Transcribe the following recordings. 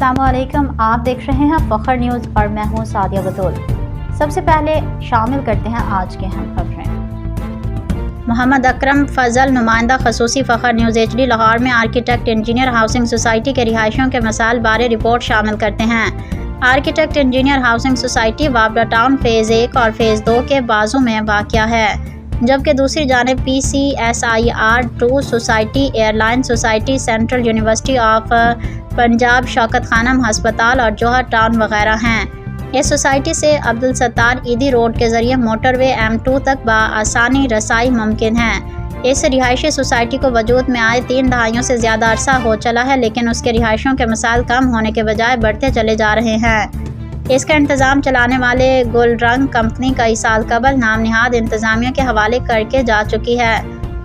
अस्सलामुअलैकुम, आप देख रहे हैं फखर न्यूज़ और मैं हूं सादिया बतूल। सबसे पहले शामिल करते हैं आज के अहम खबरें। मोहम्मद अकरम फजल, नुमाइंदा खसूसी फखर न्यूज़ HD लाहौर में आर्किटेक्ट इंजीनियर हाउसिंग सोसाइटी के रिहायशियों के मसाइल बारे रिपोर्ट शामिल करते हैं। आर्किटेक्ट इंजीनियर हाउसिंग सोसाइटी वाबरा टाउन फ़ेज़ 1 और फ़ेज़ 2 के बाजू में वाक़या है, जबकि दूसरी जानिब PCSIR2 society, airline society, central university of Punjab, Shaukat Khanum हस्पताल और जौहर टाउन वगैरह हैं। इस सोसाइटी से अब्दुल सत्तार ईदी रोड के ज़रिए मोटरवे M2 तक बआसानी रसाई मुमकिन है। इस रिहायशी सोसाइटी को वजूद में आए 3 दहाइयों से ज़्यादा अरसा हो चला है, लेकिन उसके रिहायशियों के मसाइल कम होने के बजाय बढ़ते चले जा रहे हैं। इसका इंतज़ाम चलाने वाले गुलरंग कंपनी कई साल कबल नाम निहाद इंतज़ामिया के हवाले करके जा चुकी है।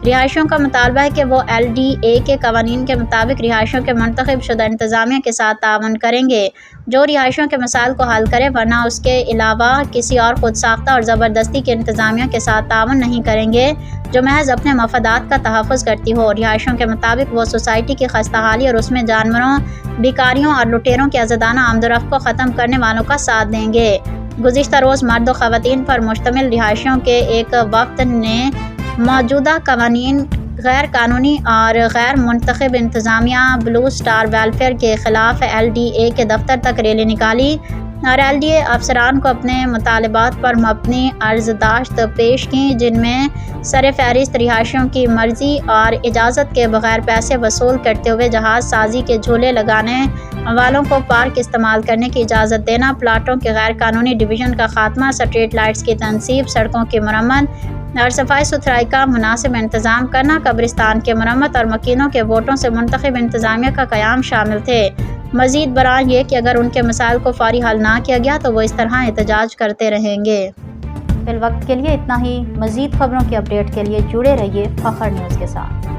रिहायशियों का मुतालबा है कि वो LDA के कवानीन के मुताबिक रिहायशियों के मुंतखब शुदा इंतज़ामिया के साथ ताउन करेंगे, जो रिहायशियों के मसाइल को हल करे, वरना उसके अलावा किसी और खुद साख्ता और ज़बरदस्ती के इंतज़ामिया के साथ ताउन नहीं करेंगे जो महज अपने मफादात का तहफ़्फ़ुज़ करती हो। रिहायशियों के मुताबिक वो सोसाइटी की खस्ताहाली और उसमें जानवरों, भिखारियों और लुटेरों की आज़ादाना आमदोरफ़्त को ख़त्म करने वालों का साथ देंगे। गुज़िश्ता रोज़ मर्द व ख़वातीन पर मुश्तमिल रिहायशियों के एक वफ़द ने मौजूदा कवानीन, गैर कानूनी और गैर मुंतखब इंतज़ामिया, ब्लू स्टार वेलफेयर के ख़िलाफ़ LDA के दफ्तर तक रैली निकाली और LDA अफसरान को अपने मुतालबात पर मबनी अर्ज़दाश्त पेश की, जिनमें सरफ़हरिस्त रिहायशियों की मर्ज़ी और इजाज़त के बगैर पैसे वसूल करते हुए जहाज़ साजी के झूले लगाने वालों को पार्क इस्तेमाल करने की इजाज़त देना, प्लाटों के गैर कानूनी डिवीज़न का खात्मा, स्ट्रीट लाइट्स की तनसीब, सड़कों की मरम्मत और सफाई सुथराई का मुनासिब इंतज़ाम करना, कब्रिस्तान की मरम्मत और मकीनों के वोटों से मुंतखब इंतज़ामिया का क़याम शामिल थे। मज़ीद बरान ये कि अगर उनके मसाइल को फ़ौरी हल ना किया गया तो वो इस तरह एहतजाज करते रहेंगे। फिल वक्त के लिए इतना ही। मज़ीद खबरों की अपडेट के लिए जुड़े रहिए फखर न्यूज़ के साथ।